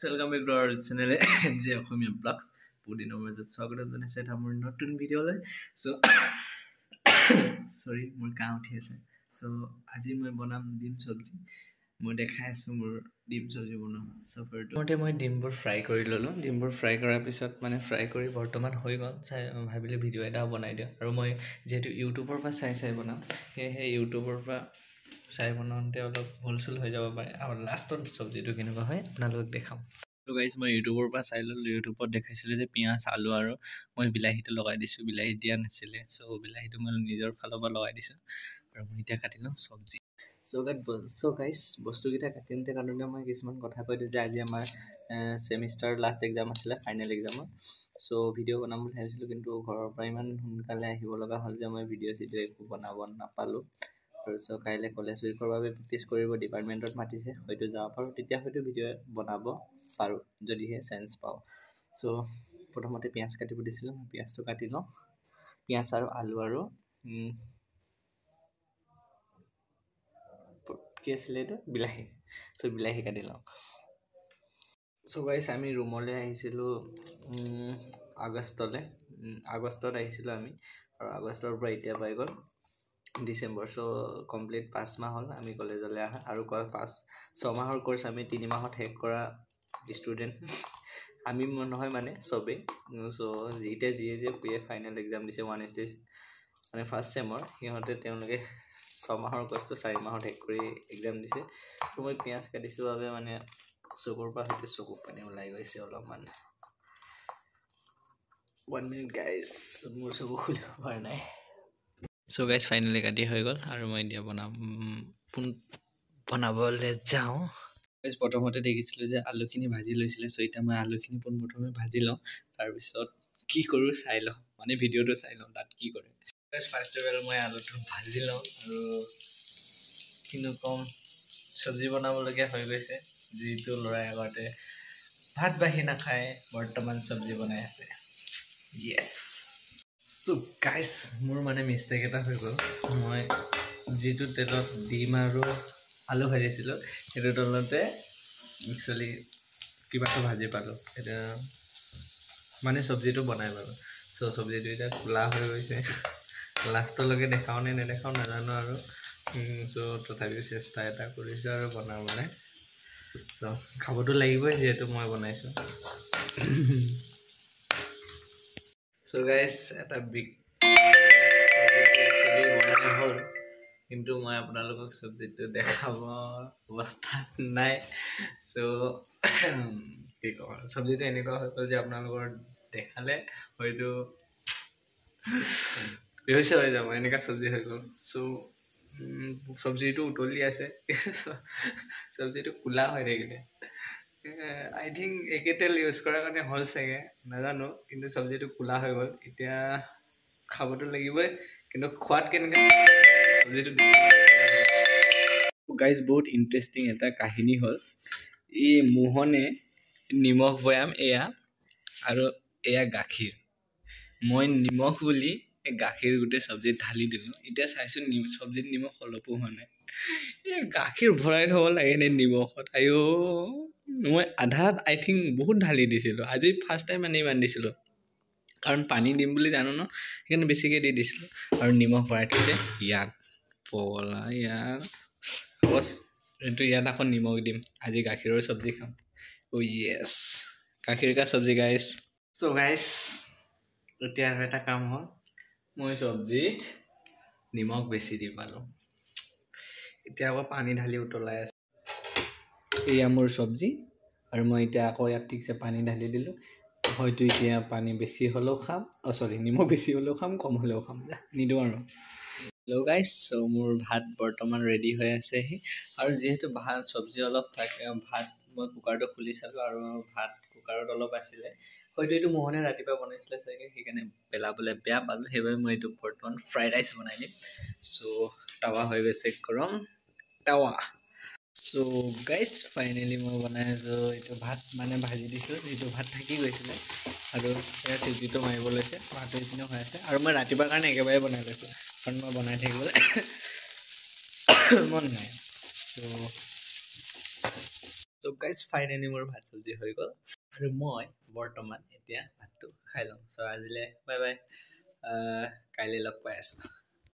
Welcome back to our channel যে অসমীয়া blogs পুদিনৰ মাজত স্বাগতম জনাইছো এটা মোৰ নতুন ভিডিঅ'লৈ সো সৰি মোৰ কাহ উঠি আছে সো আজি মই বনাম ডিম সবজি মই দেখাই আছো মোৰ ডিম সবজি বনাম সফৰটো মতে মই ডিমবোৰ ফ্ৰাই কৰি ললো ডিমবোৰ ফ্ৰাই কৰাৰ পিছত মানে ফ্ৰাই কৰি বৰ্তমান হৈ গ'ল চাই ভাবিলে ভিডিঅ' এটা বনাই দিওঁ আৰু মই যেহেতু ইউটিউবৰ পৰা চাই বনাম সেই ইউটিউবৰ পৰা চাই বনাওঁতে অলপ ভুল হৈ যাব পাৰে আৰু লাষ্টত সবজিটো কেনেকুৱা হয় আপোনালোকক দেখাম তো গাইস মই ইউটিউবৰ পৰা চাই ললো ইউটিউবত দেখাইছিল যে পিয়াজ আলু আৰু মই বিলাহীটো লগাই দিছো বিলাহী দিয়া নাছিলে সো বিলাহীটো মই নিজৰ ফালৰ পৰা লগাই দিছো আৰু মই এতিয়া কাটি লওঁ সবজি সো গাইস বস্তুকেইটা কাটিনতে কাৰণে মই কিছুমান কথা কৈ দিওঁ যে আজি আমাৰ সেমিষ্টাৰ লাষ্ট এক্সাম আছিল ফাইনেল এক্সামৰ সো ভিডিঅ' বনাম বুলি ভাবিছিলোঁ কিন্তু ঘৰৰ পৰা ইমান সোনকালে আহিব লগা হ'ল যে মই ভিডিঅ' একো বনাব নাপালোঁ আৰু সো কাইলৈ কলেজ উইকৰ বাবে প্ৰেক্টিছ কৰিব ডিপাৰ্টমেণ্টত মাতিছে হয়তো যাব পাৰোঁ তেতিয়া হয়তো ভিডিঅ' বনাব পাৰোঁ যদিহে চান্স পাওঁ সো প্ৰথমতে পিয়াজ কাটিব দিছিলোঁ পিয়াজটো কাটি লওঁ পিয়াজ আৰু আলু আৰু কি আছিলে এইটো বিলাহী সো বিলাহী কাটি লওঁ সো গাইস আমি ৰুমলৈ আহিছিলোঁ আগষ্টত আহিছিলোঁ আমি আৰু আগষ্টৰ পৰা এতিয়া পাই গ'ল ডিসেম্বৰ সো কমপ্লিট 5 মাহ হ'ল আমি কলেজলৈ আহা আৰু 6 মাহৰ কোৰ্স আমি 3 মাহত শেষ কৰা ষ্টুডেন্ট আমি নহয় মানে সবে সো যেতিয়া যিয়ে ফাইনেল এক্সাম দিছে 1 স্টেজ মানে ফাৰ্স্ট সেমৰ সিহঁতে তেওঁলোকে 6 মাহৰ কোৰ্সটো 4 মাহত শেষ কৰি এক্সাম দিছে তো মই পিয়াজ কাটিছো বাবে মানে চকুৰ পৰা হতে চকু পানী ওলাই গৈছে অলপমান 1 মিনিট গাইস মোৰ চকু খুলিব পৰা নাই সো গাইস ফাইনালি কাটি হৈ গ'ল আৰু মই এতিয়া বনাবলৈ যাওঁ গাইস প্ৰথমতে দেখিছিলোঁ যে আলুখিনি ভাজি লৈছিলে সো এতিয়া মই আলুখিনি প্ৰথমে ভাজি লওঁ তাৰ পিছত কি কৰোঁ চাই লওঁ মানে ভিডিঅ'টো চাই লওঁ তাত কি কৰে গাইস ফাৰ্স্ট অফ অল মই আলুটো ভাজি লওঁ আৰু কিনো কম সবজি বনাবলগীয়া হৈ গৈছে যিটো লৰাই আগতে ভাত বাঢ়ি নাখায় বৰ্তমান সবজি বনাই আছে ইয়েস সো গাইস মোৰ মানে মিষ্টেক এটা হৈ গ'ল মই যিটো তেলত ডিম আৰু আলু ভাজিছিলোঁ সেইটো তলতে একচুয়ালি কিবাটো ভাজি পালোঁ এটা মানে সবজিটো বনাই পালোঁ সো সবজিটো এটা কোলা হৈ গৈছে লাষ্টলৈকে দেখাও নে নেদেখাও নাজানো আৰু সো তথাপিও চেষ্টা এটা কৰিছোঁ আৰু বনাবলৈ সো খাবতো লাগিবই যেহেতু মই বনাইছোঁ সো গাইস এটা বিগ বনাই হ'ল কিন্তু মই আপোনালোকক সবজিটো দেখাব অৱস্থা নাই সো কি কওঁ সবজিটো এনেকুৱা হৈ গ'ল যে আপোনালোকৰ দেখালে হয়তো বেহুচ হৈ যাব এনেকুৱা সবজি হৈ গ'ল সো সবজিটো উতলি আছে সবজিটো কোলা হৈ থাকিলে আই থিংক একে তেল ইউজ কৰাৰ কাৰণে হ'ল চাগে নাজানো কিন্তু সবজিটো কোলা হৈ গ'ল এতিয়া খাবতো লাগিবই কিন্তু খোৱাত কেনেকৈ সবজিটো গাইজ বহুত ইণ্টাৰেষ্টিং এটা কাহিনী হ'ল এই মোহনে নিমখ বয়াম এয়া আৰু এয়া গাখীৰ মই নিমখ বুলি গাখীৰ গোটেই সবজিত ঢালি দিলোঁ এতিয়া চাইছোঁ সবজিত নিমখ অলপো হোৱা নাই এই গাখীৰ ভৰাই থ'ব লাগে নে নিমখত আইও মই আধাত আই থিংক বহুত ঢালি দিছিলোঁ আজি ফাৰ্ষ্ট টাইম মানে ইমান দিছিলোঁ কাৰণ পানী দিম বুলি জানো ন সেইকাৰণে বেছিকৈ দি দিছিলোঁ আৰু নিমখ ভৰাই থৈছে ইয়াত পগলা ইয়াত বছ এইটো ইয়াত আকৌ নিমখ দিম আজি গাখীৰৰ সবজি খাম অ' য়েছ গাখীৰ কা সবজি গাইছ সো গাইছ এতিয়া আৰু এটা কাম হ'ল মই সবজিত নিমখ বেছি দি পালোঁ এতিয়া আকৌ পানী ঢালি উতলাই আছে এয়া মোৰ সবজি আৰু মই এতিয়া আকৌ ইয়াত ঠিকছে পানী ঢালি দিলোঁ হয়তো এতিয়া পানী বেছি হ'লেও খাম সৰি নিমখ বেছি হ'লেও খাম কম হ'লেও খাম নিদিওঁ আৰু হেল্ল' গাইছ সো মোৰ ভাত বৰ্তমান ৰেডি হৈ আছেহি আৰু যিহেতু ভাত সবজি অলপ থাকে ভাত মই কুকাৰটো খুলি চালোঁ আৰু ভাত কুকাৰত অলপ আছিলে হয়তো এইটো মোহনে ৰাতিপুৱা বনাইছিলে চাগে সেইকাৰণে পেলাবলৈ বেয়া পালোঁ সেইবাবে মই এইটো বৰ্তমান ফ্ৰাইড ৰাইচ বনাই দিম সো টাৱা হৈ গৈছে গৰম টাৱা সো গাইজ ফাইনেলি মই বনাই আছোঁ এইটো ভাত মানে ভাজি দিছোঁ যিটো ভাত থাকি গৈছিলে আৰু এয়া চিটিটো মাৰিব লৈছে ভাতটো এইপিনে হৈ আছে আৰু মই ৰাতিপুৱাৰ কাৰণে একেবাৰে বনাই লৈছোঁ কাৰণ মই বনাই থাকিবলৈ মন নাই সো চ' গাইজ ফাইনেলি মোৰ ভাত চব্জি হৈ গ'ল আৰু মই বৰ্তমান এতিয়া ভাতটো খাই লওঁ। চ' আজিলৈ বাই বাই, কাইলৈ লগ পাই আছোঁ।